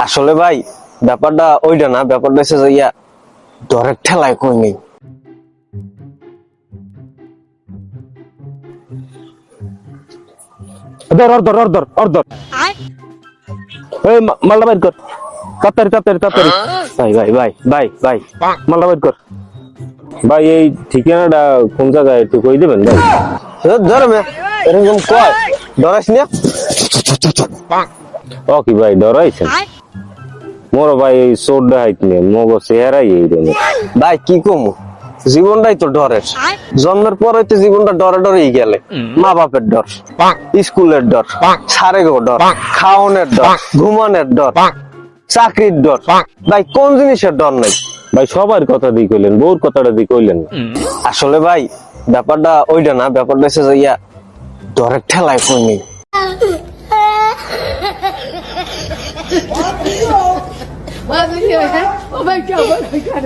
আসলে ভাই ব্যাপারটা ওইটা না, ব্যাপারটা হচ্ছে যে ইয়া ডরের ঠেলায় কই নেই। ধর এই মালটা বাইর কর, তাড়াতাড়ি ভাই ভাই ভাই ভাই ভাই মালটা বাইর কর। ভাই এই ঠিকানাটা কোন জায়গায় একটু কই দেবেন ভাই? ধর মে এরকম কয় ডরাইস না। ও কি ভাই ডরাইছেন? মোর ভাই এই চোর ডাহাইত নিয়ে মগো চেহারাই এই রে। ভাই কি কমু, জীবনটাই তো ডরের। জন্মের পর হইতে জীবনটা ডরে ডরেই গেলে। মা বাপের ডর, স্কুলের ডর, সারেগো ডর, খাওয়ানোর ডর, ঘুমানোর ডর, চাকরির ডর। ভাই কোন জিনিসের ডর নাই? ভাই সবার কথা দিয়ে কইলেন, বউর কথাটা দিয়ে কইলেন না। আসলে ভাই ব্যাপারটা ওইটা না, ব্যাপারটা হচ্ছে যে ইয়া ডরের ঠেলায় কই নেই। Oh my God! Oh my God!